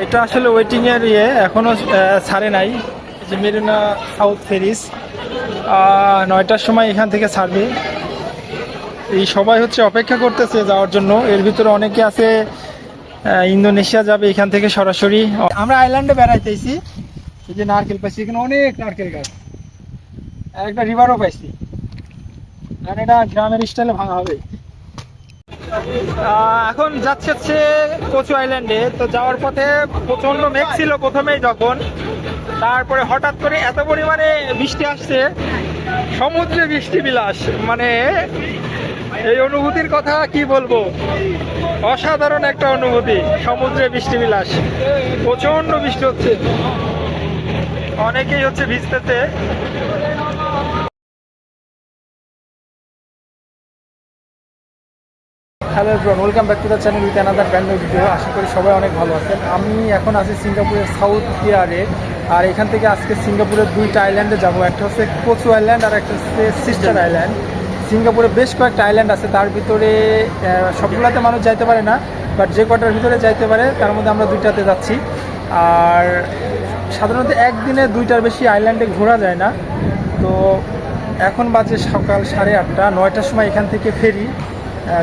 এটা আসলে ওয়েটিং এর এখনো ছাড়ে নাই। যে মেরিনা সাউথ ফেরিস 9টার সময় এখান থেকে ছাড়বে। এই সবাই হচ্ছে অপেক্ষা করতেছে যাওয়ার জন্য। এর ভিতরে অনেকে আছে ইন্দোনেশিয়া যাবে এখান থেকে সরাসরি। আমরা আইল্যান্ডে বেড়াইতেছি, এই যে নারকেল পাইছি, এখানে অনেক নারকেল গাছ, একটা রিভারও পাইছি, কারণ এটা গ্রামের স্টাইলে ভাঙা হবে। এখন যাচ্ছে হচ্ছে কচু আইল্যান্ডে। তো যাওয়ার পথে প্রচন্ড মেঘ ছিল প্রথমেই, যখন তারপরে হঠাৎ করে এত পরিমাণে বৃষ্টি আসছে, সমুদ্রে বৃষ্টি বিলাস, মানে এই অনুভূতির কথা কি বলবো, অসাধারণ একটা অনুভূতি। সমুদ্রে বৃষ্টি বিলাস, প্রচন্ড বৃষ্টি হচ্ছে, অনেকেই হচ্ছে ভিজতেছে। Hello everyone, welcome back to the channel with another brand new video. আশা করি সবাই অনেক ভালো আছেন। আমি এখন আছি সিঙ্গাপুরের সাউথ পিয়ারে, আর এখান থেকে আজকে সিঙ্গাপুরের দুইটা আইল্যান্ডে যাব। একটা হচ্ছে কোচু আইল্যান্ড আর একটা হচ্ছে সিস্টার আইল্যান্ড। সিঙ্গাপুরে বেশ কয়েকটা আইল্যান্ড আছে, তার ভিতরে সবগুলোতে মানুষ যাইতে পারে না, বাট যে কটার ভিতরে যাইতে পারে তার মধ্যে আমরা দুইটাতে যাচ্ছি। আর সাধারণত একদিনে দুইটার বেশি আইল্যান্ডে ঘোরা যায় না। তো এখন বাজে সকাল 8:30, 9টার সময় এখান থেকে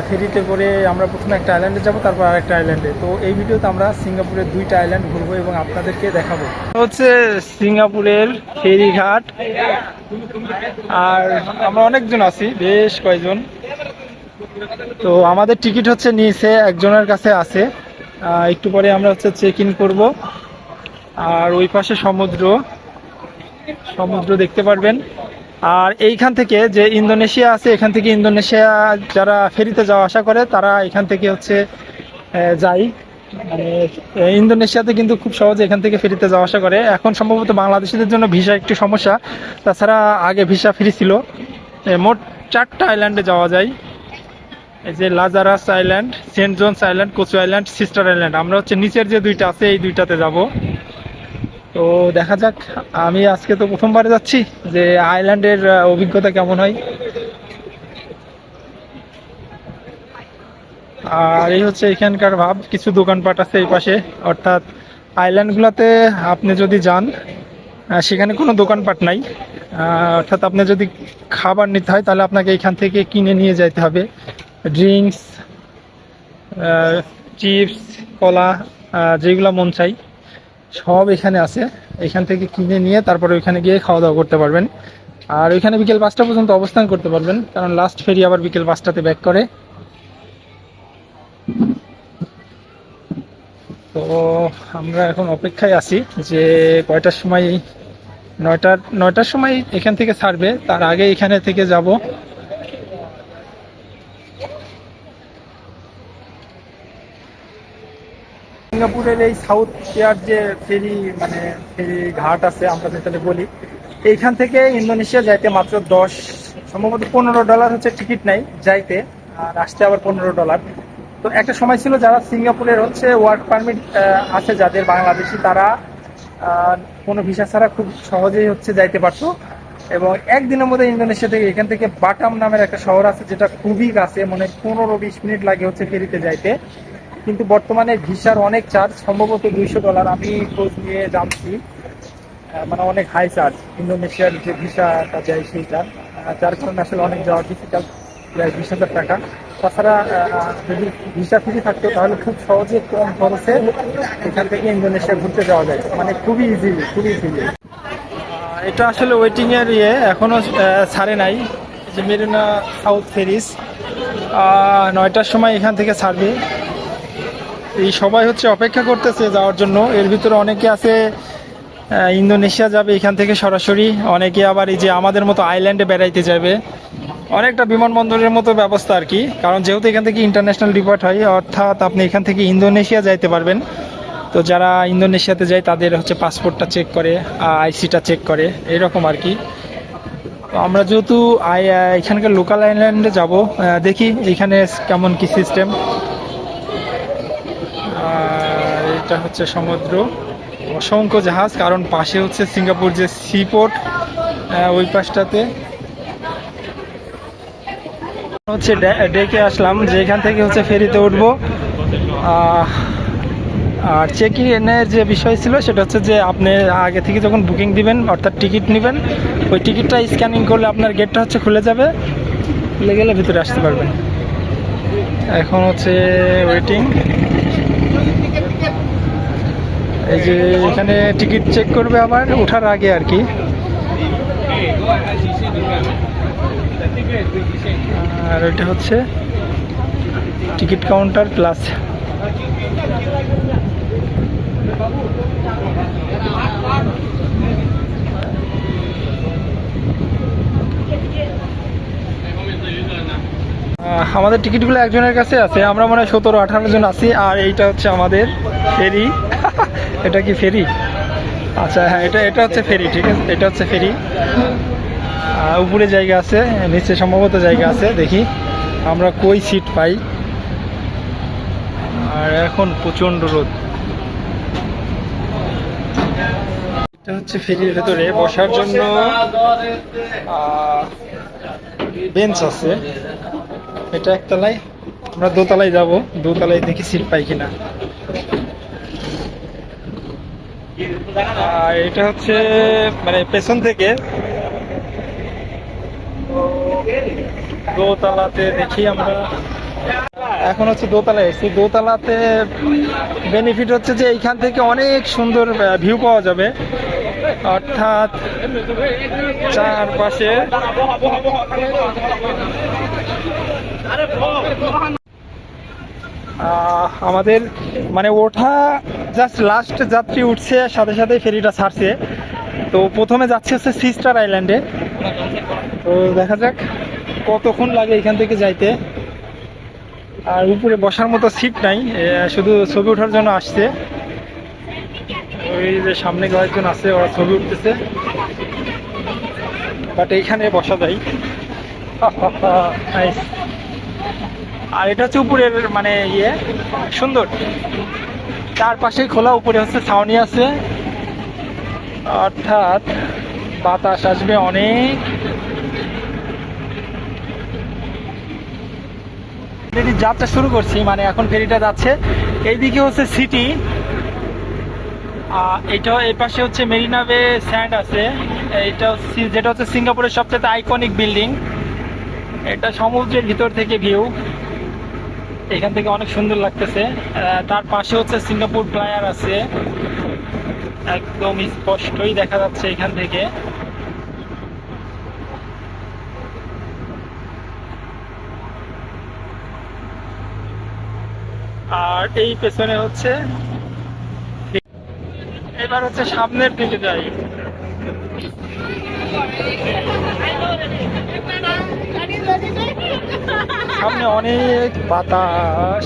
ফেরিতে করে আমরা প্রথমে একটা আইল্যান্ডে যাব, তারপর আরেকটা আইল্যান্ডে। তো এই ভিডিওতে আমরা সিঙ্গাপুরের দুইটা আইল্যান্ড ঘুরবো এবং আপনাদেরকে দেখাবো। হচ্ছে সিঙ্গাপুরের ফেরিঘাট, আর আমরা অনেকজন আছি, বেশ কয়েকজন। তো আমাদের টিকিট হচ্ছে নিয়েছে, একজনের কাছে আছে। একটু পরে আমরা হচ্ছে চেক ইন করবো। আর ওই পাশে সমুদ্র দেখতে পারবেন। আর এইখান থেকে যে ইন্দোনেশিয়া আছে, এখান থেকে ইন্দোনেশিয়া যারা ফেরিতে যাওয়া আসা করে তারা এখান থেকে হচ্ছে যায়। মানে ইন্দোনেশিয়াতে কিন্তু খুব সহজে এখান থেকে ফেরিতে যাওয়া আসা করে। এখন সম্ভবত বাংলাদেশিদের জন্য ভিসা একটু সমস্যা, তাছাড়া আগে ভিসা ফ্রি ছিল। মোট 4টা আইল্যান্ডে যাওয়া যায়। এই যে Lazarus island, Saint John's island, Kusu island, sister island. আমরা হচ্ছে নিচের যে দুইটা আছে এই দুইটাতে যাব। তো দেখা যাক, আমি আজকে তো প্রথমবারে যাচ্ছি, যে আইল্যান্ডের অভিজ্ঞতা কেমন হয়। আর এই হচ্ছে এখানকার ভাব, কিছু দোকানপাট আছে এই পাশে। অর্থাৎ আইল্যান্ডগুলোতে আপনি যদি যান, সেখানে কোনো দোকানপাট নাই। অর্থাৎ আপনি যদি খাবার নিতে হয় তাহলে আপনাকে এখান থেকে কিনে নিয়ে যাইতে হবে। ড্রিঙ্কস, চিপস, কলা, যেগুলো মন চাই সব এখানে আছে। এখান থেকে কিনে নিয়ে তারপরে ওইখানে গিয়ে খাওয়া দাওয়া করতে পারবেন। আর ওইখানে বিকেল 5টা পর্যন্ত অবস্থান করতে পারবেন, কারণ লাস্ট ফেরি আবার বিকেল 5টাতে ব্যাক করে। তো আমরা এখন অপেক্ষায় আছি যে কয়টার সময়, 9টার সময় এখান থেকে ছাড়বে, তার আগে এখানে থেকে যাব। সিঙ্গাপুরের এই সাউথ পিয়ার যে ফেরি ঘাট আছে আমরা যেটা বলি, এইখান থেকে ইন্দোনেশিয়া যাইতে মাত্র সম্ভবত $15 হচ্ছে টিকিট নেই যাইতে, আর আসতে আবার $15। তো একটা সময় ছিল যারা সিঙ্গাপুরের হচ্ছে ওয়ার্ক পারমিট আছে যাদের বাংলাদেশি, তারা কোনো ভিসা ছাড়া খুব সহজেই হচ্ছে যাইতে পারতো এবং একদিনের মধ্যে ইন্দোনেশিয়া থেকে এখান থেকে বাটাম নামের একটা শহর আছে যেটা খুবই কাছে, মানে 15-20 মিনিট লাগে হচ্ছে ফেরিতে যাইতে। কিন্তু বর্তমানে ভিসার অনেক চার্জ, সম্ভবত $200 আমি খোঁজ নিয়ে জানছি। মানে অনেক হাই চার্জ ইন্দোনেশিয়ার যে ভিসাটা দেয় সেইটা, যার কারণে আসলে অনেক যাওয়া ডিফিকাল্ট, প্রায় 20,000 টাকা। তাছাড়া যদি ভিসা ফ্রি থাকতো তাহলে খুব সহজে কম খরচে এখান থেকে ইন্দোনেশিয়া ঘুরতে যাওয়া যায়, মানে খুবই ইজিলি। এটা আসলে ওয়েটিং এর এখনো ছাড়ে নাই। যে মেরিনা সাউথ ফেরিস 9টার সময় এখান থেকে ছাড়বে। এই সবাই হচ্ছে অপেক্ষা করতেছে যাওয়ার জন্য। এর ভিতরে অনেকে আছে ইন্দোনেশিয়া যাবে এখান থেকে সরাসরি, অনেকে আবার এই যে আমাদের মতো আইল্যান্ডে বেড়াইতে যাবে। অনেকটা বিমানবন্দরের মতো ব্যবস্থা আর কি, কারণ যেহেতু এখান থেকে ইন্টারন্যাশনাল ডিপার্ট হয়, অর্থাৎ আপনি এখান থেকে ইন্দোনেশিয়া যাইতে পারবেন। তো যারা ইন্দোনেশিয়াতে যায় তাদের হচ্ছে পাসপোর্টটা চেক করে, আইসিটা চেক করে, এরকম আর কি। তো আমরা যেহেতু এখানকার লোকাল আইল্যান্ডে যাব, দেখি এখানে কেমন কি সিস্টেম। আর এটা হচ্ছে সমুদ্র, অসংখ্য জাহাজ, কারণ পাশে হচ্ছে সিঙ্গাপুর যে সি পোর্ট, ওই পাশটাতে হচ্ছে ডেকে আসলাম যে এখান থেকে হচ্ছে ফেরিতে উঠবো। আর চেক ইনের যে বিষয় ছিল সেটা হচ্ছে যে আপনি আগে থেকে যখন বুকিং দিবেন অর্থাৎ টিকিট নেবেন, ওই টিকিটটা স্ক্যানিং করলে আপনার গেটটা হচ্ছে খুলে যাবে, খুলে গেলে ভিতরে আসতে পারবেন। এখন হচ্ছে ওয়েটিং, এই যে এখানে টিকিট চেক করবে আবার ওঠার আগে আর কি। আর এটা হচ্ছে টিকিট কাউন্টার প্লাস। আমাদের টিকিটগুলো একজনের কাছে আছে, আমরা মনে হয় 17-18 জন আছি। আর এইটা হচ্ছে আমাদের ফেরি। এটা কি ফেরি? আচ্ছা হ্যাঁ, এটা এটা হচ্ছে ফেরি, ঠিক আছে, এটা হচ্ছে ফেরি। উপরে জায়গা আছে, নিচে সম্ভবত জায়গা আছে, দেখি আমরা কই সিট পাই। আর এখন প্রচণ্ড রোদ। এটা হচ্ছে ফেরির ভেতরে বসার জন্য বেঞ্চ আছে। এটা একতলায়, আমরা দোতলায় যাব, দোতলায় দেখি সিট পাই কিনা। আর এটা হচ্ছে মানে পেছন থেকে দোতলাতে দেখি আমরা। এখন হচ্ছে দোতলায় এসেছি। দোতলাতে বেনিফিট হচ্ছে যে এইখান থেকে অনেক সুন্দর ভিউ পাওয়া যাবে, অর্থাৎ চারপাশে আমাদের মানে ওঠা জাস্ট লাস্ট যাত্রী উঠছে, সাথে সাথে ফেরিটা ছাড়ছে। তো প্রথমে যাচ্ছে হচ্ছে সিস্টার আইল্যান্ডে। তো দেখা যাক কতক্ষণ লাগে এখান থেকে যাইতে। আর উপরে বসার মতো সিট নাই, শুধু ছবি ওঠার জন্য আসছে। ওই যে সামনে কয়েকজন আছে, ওরা ছবি উঠতেছে, বাট এইখানে বসা যায়। আর এটা হচ্ছে উপরের মানে ইয়ে সুন্দর, চারপাশেই খোলা, উপরে হচ্ছে ছাউনি আছে, অর্থাৎ বাতাস আসবে অনেক। ফেরি যাত্রা শুরু করছি, মানে এখন ফেরিটা যাচ্ছে। এইদিকে হচ্ছে সিটি, এইটা এই পাশে হচ্ছে মেরিনা বে স্যান্ড আছে। এইটা যেটা হচ্ছে সিঙ্গাপুরের সবচেয়ে আইকনিক বিল্ডিং। এটা সমুদ্রের ভিতর থেকে ভিউ, এখান থেকে অনেক সুন্দর লাগতেছে। তার পাশে হচ্ছে সিঙ্গাপুর প্লায়ার আছে, একদম স্পষ্টই দেখা যাচ্ছে এখান থেকে। আর এই পেছনে হচ্ছে, এবার হচ্ছে সামনের দিকে যাই। সামনে অনেক বাতাস,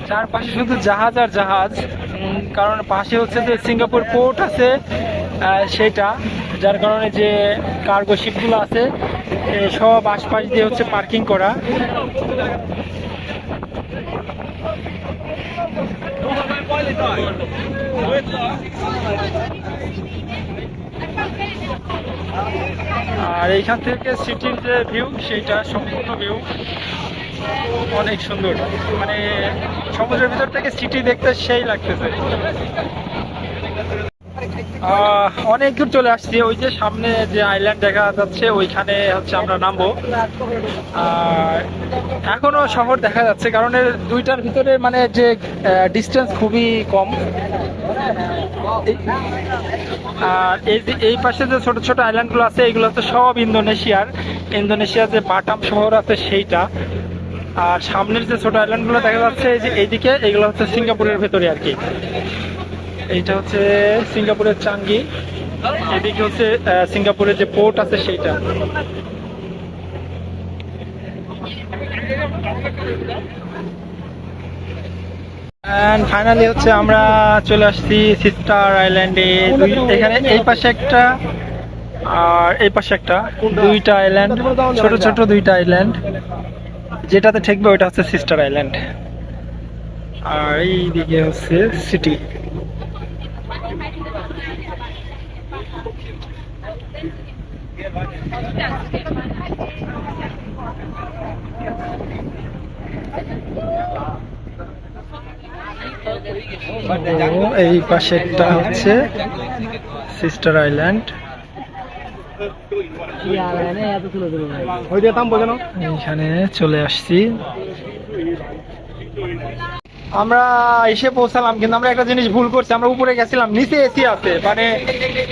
চারপাশে শুধু জাহাজ আর জাহাজ। কারণ পাশে হচ্ছে যে সিঙ্গাপুর পোর্ট আছে, সেটা যার কারণে যে কার্গো শিপগুলো আছে সব আশপাশ দিয়ে হচ্ছে পার্কিং করা। আর এইখান থেকে সিটির যে ভিউ, সেইটা সম্পূর্ণ ভিউ অনেক সুন্দর, মানে সমুদ্রের ভিতর থেকে সিটি দেখতে সেই লাগতেছে। অনেক দূর চলে আসছি, ওই যে সামনে যে আইল্যান্ড দেখা যাচ্ছে ওইখানে হচ্ছে আমরা নামবো। আর এখনো শহর দেখা যাচ্ছে, কারণ এর দুইটার ভিতরে মানে যে ডিস্টেন্স খুবই কম। আর এই পাশে যে ছোট ছোট আইল্যান্ডগুলো আছে এগুলো হচ্ছে সব ইন্দোনেশিয়ার যে বাটাম শহর আছে সেইটা। আর সামনের যে ছোট আইল্যান্ডগুলো দেখা যাচ্ছে এই যে এইদিকে, এগুলো হচ্ছে সিঙ্গাপুরের ভেতরে আর কি। এইটা হচ্ছে সিঙ্গাপুরের চাঙ্গি, এদিকে হচ্ছে সিঙ্গাপুরের যে পোর্ট আছে সেইটা। এন্ড ফাইনালি হচ্ছে আমরা চলে আসছি সিস্টার আইল্যান্ডে। এখানে এই পাশে একটা আর এই পাশে একটা, দুইটা আইল্যান্ড, ছোট ছোট দুইটা আইল্যান্ড। যেটাতে ঠেকবে ওইটা হচ্ছে সিস্টার আইল্যান্ড, আর এইদিকে হচ্ছে সিটি। ও, এই পাশেরটা হচ্ছে সিস্টার আইল্যান্ড। এখানে চলে আসছি আমরা, এসে পৌঁছালাম। কিন্তু আমরা একটা জিনিস ভুল করছি, আমরা উপরে গেছিলাম, নিচে এসি আছে, মানে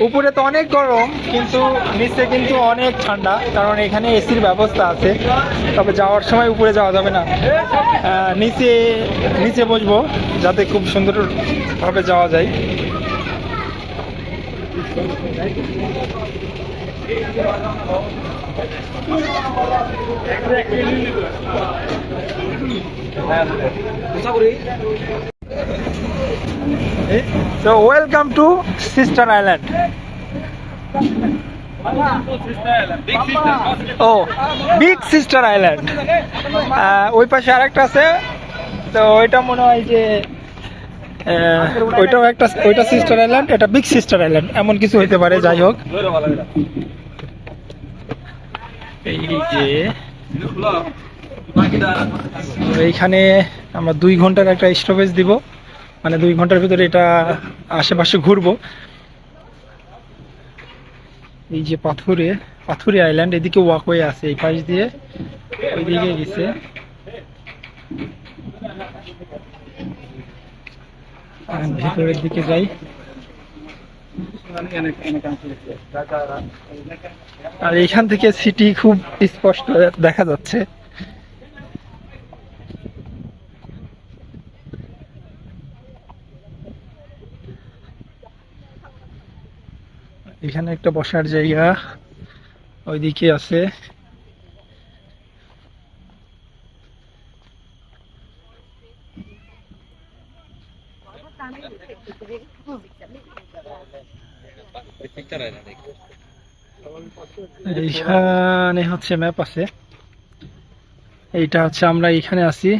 উপরে তো অনেক গরম কিন্তু নিচে কিন্তু অনেক ঠান্ডা, কারণ এখানে এসির ব্যবস্থা আছে। তবে যাওয়ার সময় উপরে যাওয়া যাবে না, নিচে নিচে বসবো যাতে খুব সুন্দরভাবে যাওয়া যায়। So welcome to Sister Island. Oh, Big Sister Island. ওই পাশে আরেকটা আছে, তো ওইটা মনে হয় যে ওইটা সিস্টার আইল্যান্ড, এটা বিগ সিস্টার আইল্যান্ড, এমন কিছু হইতে পারে। যাই হোক, এই যে এইখানে আমরা 2 ঘন্টার একটা স্টপেজ দিব, মানে 2 ঘন্টার ভিতরে এটা আশেপাশে ঘুরবো। এই যে পাথুরে আইল্যান্ড, এদিকে ওয়াকওয়ে আছে, এই পাশ দিয়ে ওইদিকে গেছে। ভিতরের দিকে যাই, আর এখান থেকে সিটি খুব স্পষ্ট দেখা যাচ্ছে। এখানে একটা বসার জায়গা ওইদিকে আছে। এইখানে হচ্ছে ম্যাপ আছে, এইটা হচ্ছে আমরা এইখানে আছি,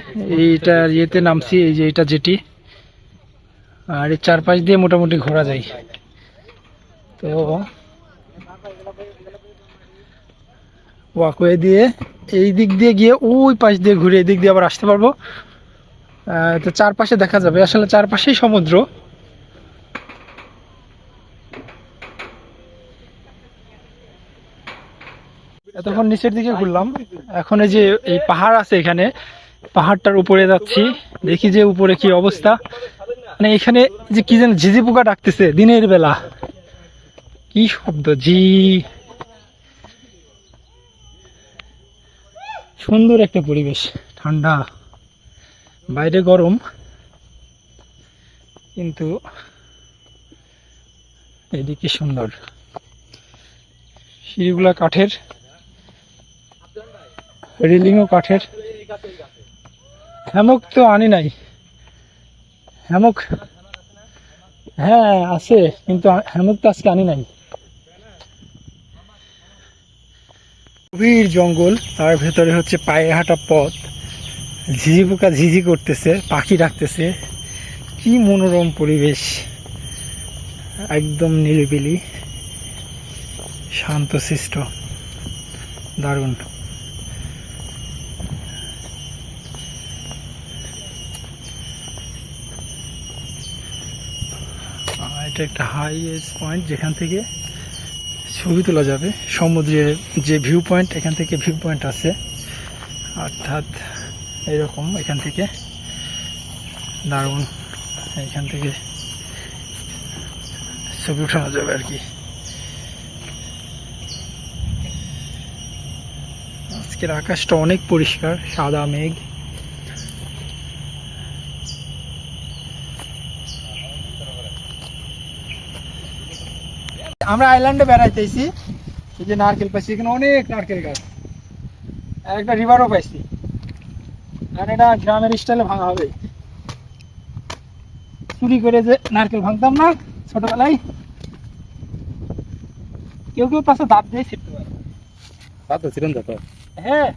এইটা ইয়েতে নামছি, এই যে এটা জেটি, আর এই চারপাশ দিয়ে মোটামুটি ঘোরা যায়। তো ওয়াকওয়ে দিয়ে এই দিক দিয়ে গিয়ে ওই পাশ দিয়ে ঘুরে এই দিক দিয়ে আবার আসতে পারবো। তো চারপাশে দেখা যাবে, আসলে চারপাশেই সমুদ্র। এতক্ষণ নিচের দিকে ঘুরলাম, এখন এই যে এই পাহাড় আছে, এখানে পাহাড়টার উপরে যাচ্ছি, দেখি যে উপরে কি অবস্থা। মানে এখানে যে কি যেন ঝিঝি পোকা ডাকতেছে দিনের বেলা, কি শব্দ, জি। সুন্দর একটা পরিবেশ, ঠান্ডা, বাইরে গরম কিন্তু এদিকে সুন্দর। সিঁড়িগুলা কাঠের, রেলিংও কাঠের। হ্যামক তো আনি নাই, হ্যামক হ্যাঁ আছে, কিন্তু হ্যামক তো আজকে আনি নাই। গভীর জঙ্গল, তার ভেতরে হচ্ছে পায়ে হাঁটা পথ, ঝিঝি পোকা ঝিঝি করতেছে, পাখি ডাকতেছে, কি মনোরম পরিবেশ, একদম নিরিবিলি, শান্তশিষ্ট, দারুণ। এটা একটা হাই পয়েন্ট, যেখান থেকে ছবি তোলা যাবে। সমুদ্রের যে ভিউ পয়েন্ট, এখান থেকে ভিউ পয়েন্ট আছে, অর্থাৎ এরকম এখান থেকে দারুণ, এখান থেকে ছবি উঠানো যাবে আর কি। আজকের আকাশটা অনেক পরিষ্কার, সাদা মেঘ। আমরা আইল্যান্ডে বেড়াইতেছি, এই যে নারকেল পাইছি, এখানে অনেক নারকেল গাছ, আর একটা রিভারও পাইছি। আর এটা গ্রামের স্টাইলে ভাঙা হবে, চুরি করে যে নারকেল ভাঙতাম না ছোটবেলায়, কেউ কেউ পাশে দাঁত দিয়ে ছিটতে পারে। দাঁত ছিলেন দাঁত, হ্যাঁ।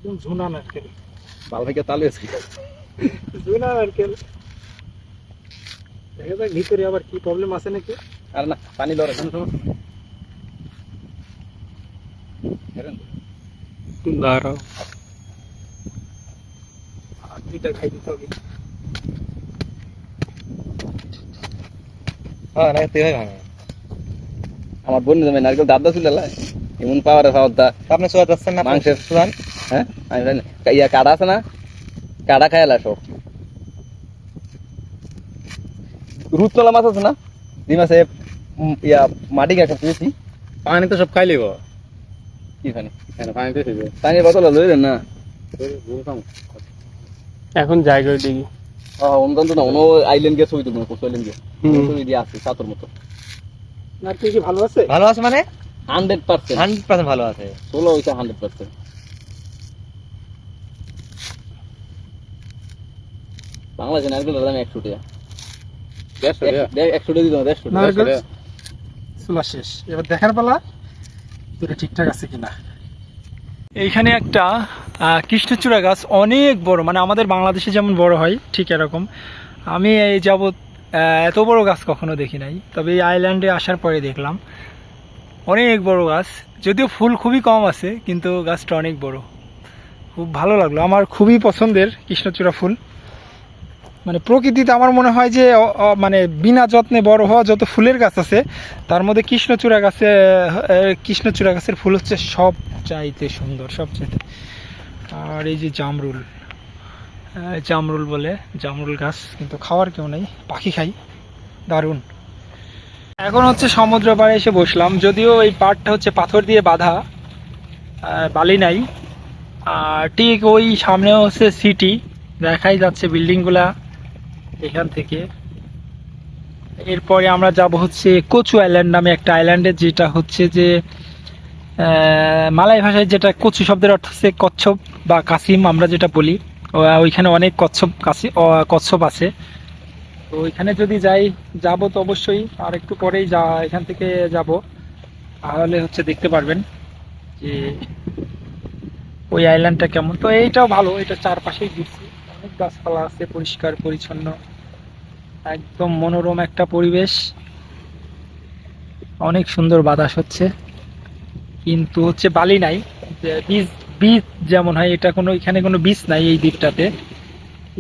একদম ঝুনা নারকেল, ভালো থেকে তালে ঝুনা নারকেল। দেখা যায় ভিতরে আবার কি প্রবলেম আছে নাকি। আর না পানি লড়ে কোনো সমস্যা নেই। দাঁড়াও দুইটা খাই দিতে হবে। হ্যাঁ না তে হয় আমার বোন জমে নারকেল দাদা ছিল এমন পাওয়ারে পাওয়ারটা আপনি সোয়া যাচ্ছেন না মাংসের সুরান? হ্যাঁ আমি জানি ইয়া কাটা আছে না কাটা খাইলা সব রুতলা মাছ আছে না এই মাছে ইয়া মাটি গাছ পেয়েছি পানি তো সব খাই লিব কি পানি পানিতে পানির বোতল লই দেন না এখন জায়গা দেখি অনুদান তো না অন্য আইল্যান্ড গেছে হইতো না কোস্ট আইল্যান্ড গেছে দিয়ে আছে সাতর মতো নারকেল কি ভালো আছে? ভালো আছে মানে 100% 100% ভালো আছে। ষোলো হইছে 100%। বাংলাদেশে নারকেলের দাম 100 টাকা 100 টাকা দিত 100 নারকেল টাকা চুলা শেষ, এবার দেখার পালা দুটো ঠিকঠাক আছে কিনা। এইখানে একটা কৃষ্ণচূড়া গাছ অনেক বড়, মানে আমাদের বাংলাদেশে যেমন বড় হয় ঠিক এরকম। আমি এই যাবৎ এত বড় গাছ কখনো দেখি নাই, তবে এই আইল্যান্ডে আসার পরে দেখলাম অনেক বড় গাছ। যদিও ফুল খুবই কম আছে কিন্তু গাছটা অনেক বড়, খুব ভালো লাগলো। আমার খুবই পছন্দের কৃষ্ণচূড়া ফুল। মানে প্রকৃতিতে আমার মনে হয় যে মানে বিনা যত্নে বড় হওয়া যত ফুলের গাছ আছে তার মধ্যে কৃষ্ণচূড়া গাছের ফুল হচ্ছে সব চাইতে সুন্দর, সব চাইতে। আর এই যে জামরুল বলে, জামরুল গাছ, কিন্তু খাওয়ার কেউ নেই, পাখি খাই, দারুণ। এখন হচ্ছে সমুদ্র পাড়ে এসে বসলাম, যদিও এই পাড়টা হচ্ছে পাথর দিয়ে বাঁধা, বালি নাই। আর ঠিক ওই সামনে হচ্ছে সিটি, দেখাই যাচ্ছে বিল্ডিংগুলা এখান থেকে। এরপরে আমরা যাব হচ্ছে কচু আইল্যান্ড নামে একটা আইল্যান্ডে, যেটা হচ্ছে যে মালয় ভাষায় যেটা কচু শব্দের অর্থ হচ্ছে কচ্ছপ বা কাসিম আমরা যেটা বলি। ওইখানে অনেক কচ্ছপ আছে। তো ওইখানে যদি যাব তো অবশ্যই আর একটু পরেই এখান থেকে যাব, তাহলে হচ্ছে দেখতে পারবেন যে ওই আইল্যান্ডটা কেমন। তো এইটাও ভালো, এটা চারপাশেই ঘুরছে, অনেক গাছপালা আছে, পরিষ্কার পরিচ্ছন্ন, একদম মনোরম একটা পরিবেশ, অনেক সুন্দর বাতাস হচ্ছে। কিন্তু হচ্ছে বালি নাই, বীজ যেমন হয় এটা এখানে কোনো বীজ নাই এই দ্বীপটাতে।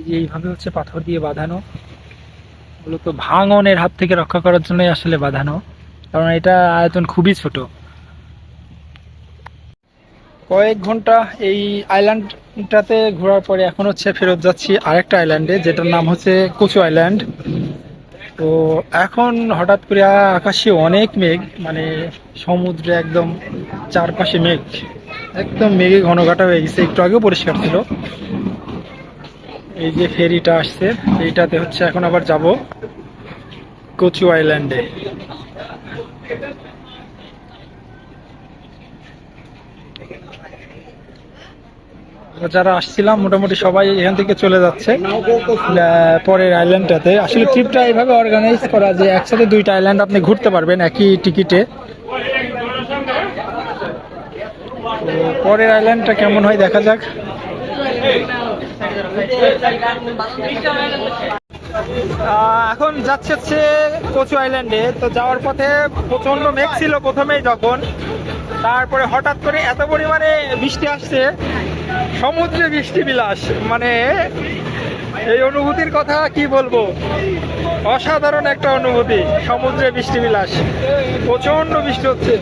যে এইভাবে হচ্ছে পাথর দিয়ে বাঁধানো, মূলত ভাঙনের হাত থেকে রক্ষা করার জন্যই আসলে বাঁধানো, কারণ এটা আয়তন খুবই ছোট। কয়েক ঘন্টা এই আইল্যান্ডটাতে ঘোরার পরে এখন হচ্ছে ফেরত যাচ্ছি আরেকটা আইল্যান্ডে, যেটার নাম হচ্ছে কচু আইল্যান্ড। তো এখন হঠাৎ করে আকাশে অনেক মেঘ, মানে সমুদ্রে একদম চারপাশে মেঘ, একদম মেঘে ঘনঘটা হয়ে গেছে। একটু আগেও পরিষ্কার ছিল। এই যে ফেরিটা আসছে, এইটাতে হচ্ছে এখন আবার যাব কচু আইল্যান্ডে। যারা আসছিলাম মোটামুটি সবাই এখান থেকে চলে যাচ্ছে পরের আইল্যান্ডটাতে। আসলে ট্রিপটা এইভাবে অর্গানাইজ করা যে একসাথে দুইটা আইল্যান্ড আপনি ঘুরতে পারবেন একই টিকিটে। তো পরের আইল্যান্ডটা কেমন হয় দেখা যাক। এখন যাচ্ছে হচ্ছে কচু আইল্যান্ডে। তো যাওয়ার পথে প্রচন্ড মেঘ ছিল প্রথমেই, যখন তারপরে হঠাৎ করে এত পরিমাণে বৃষ্টি আসছে, সমুদ্রে বৃষ্টি বিলাস, মানে এই অনুভূতির কথা কি বলবো, অসাধারণ একটা অনুভূতি। সমুদ্রে বৃষ্টি বিলাস, প্রচন্ড বৃষ্টি হচ্ছে,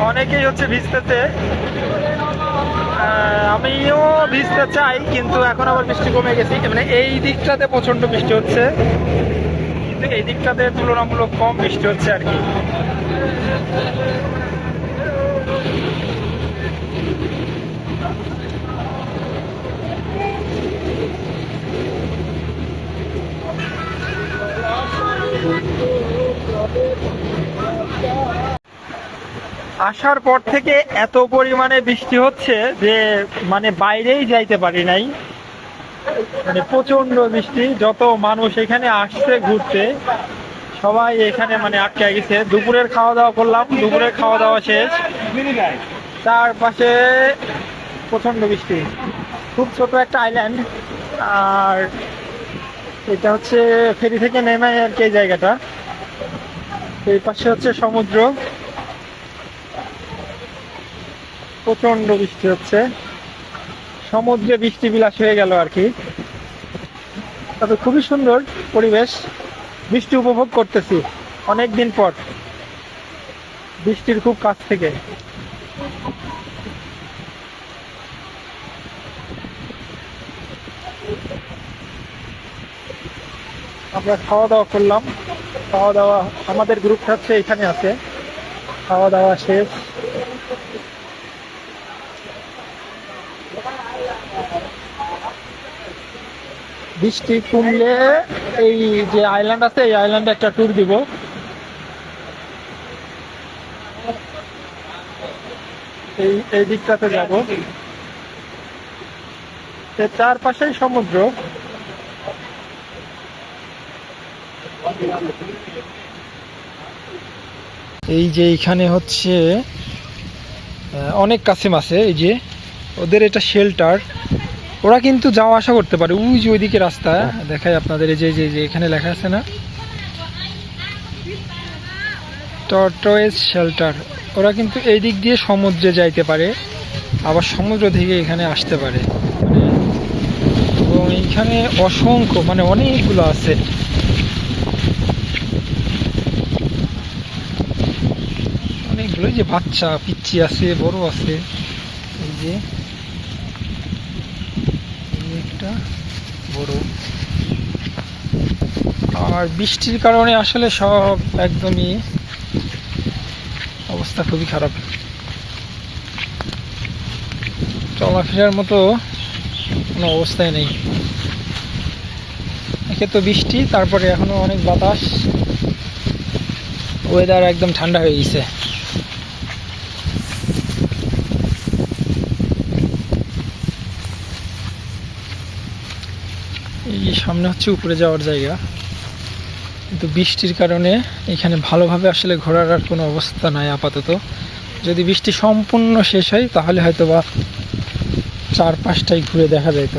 অনেকেই হচ্ছে ভিজতেছে, আমিও ভিজতে চাই কিন্তু এখন আবার বৃষ্টি কমে গেছে। মানে এই দিকটাতে প্রচন্ড বৃষ্টি হচ্ছে, কিন্তু এই দিকটাতে তুলনামূলক কম বৃষ্টি হচ্ছে আর কি। আসার পর থেকে এত পরিমাণে বৃষ্টি হচ্ছে যে মানে বাইরেই যাইতে পারি নাই, মানে প্রচন্ড বৃষ্টি। যত মানুষ এখানে আসছে ঘুরতে সবাই এখানে মানে আটকে গেছে। দুপুরের খাওয়া দাওয়া করলাম, দুপুরের খাওয়া দাওয়া শেষ, চারপাশে প্রচন্ড বৃষ্টি। খুব ছোট একটা আইল্যান্ড, আর এটা হচ্ছে ফেরি থেকে নেমে আর কি এই জায়গাটা। এই পাশে হচ্ছে সমুদ্র, প্রচন্ড বৃষ্টি হচ্ছে, সমুদ্রে বৃষ্টি বিলাস হয়ে গেল আর কি। তবে খুবই সুন্দর পরিবেশ, বৃষ্টি উপভোগ করতেছি অনেক দিন পর, বৃষ্টির খুব কাছ থেকে। আমরা খাওয়া দাওয়া করলাম, খাওয়া দাওয়া আমাদের গ্রুপটা হচ্ছে এখানে আছে, খাওয়া দাওয়া শেষ। বৃষ্টি কমলে এই যে আইল্যান্ড আছে এই আইল্যান্ডে একটা ট্যুর দিব। এই দিকটাতে যাব, এর চারপাশেই সমুদ্র। এই যে এখানে হচ্ছে অনেক কাসিম আছে, এই যে ওদের এটা শেল্টার, ওরা কিন্তু যাওয়া আসা করতে পারে। ওই যে ওইদিকে রাস্তা দেখাই আপনাদের, এই যে যে যে এখানে লেখা আছে না টর্টয়েজ শেল্টার, ওরা কিন্তু এই দিক দিয়ে সমুদ্রে যাইতে পারে, আবার সমুদ্র থেকে এখানে আসতে পারে। মানে এবং এইখানে অসংখ্য মানে অনেকগুলো আছে। অনেকগুলো, যে বাচ্চা পিচ্চি আছে, বড় আছে, এই যে একটা বড়। আর বৃষ্টির কারণে আসলে সব একদমই অবস্থা খুবই খারাপ, চলাফেরার মতো কোনো অবস্থায় নেই। একে তো বৃষ্টি, তারপরে এখনো অনেক বাতাস, ওয়েদার একদম ঠান্ডা হয়ে গেছে। এই সামনে হচ্ছে উপরে যাওয়ার জায়গা, কিন্তু বৃষ্টির কারণে এখানে ভালোভাবে আসলে ঘোরার আর কোনো অবস্থা নাই আপাতত। যদি বৃষ্টি সম্পূর্ণ শেষ হয় তাহলে হয়তো বা 4-5টাই ঘুরে দেখা যেত।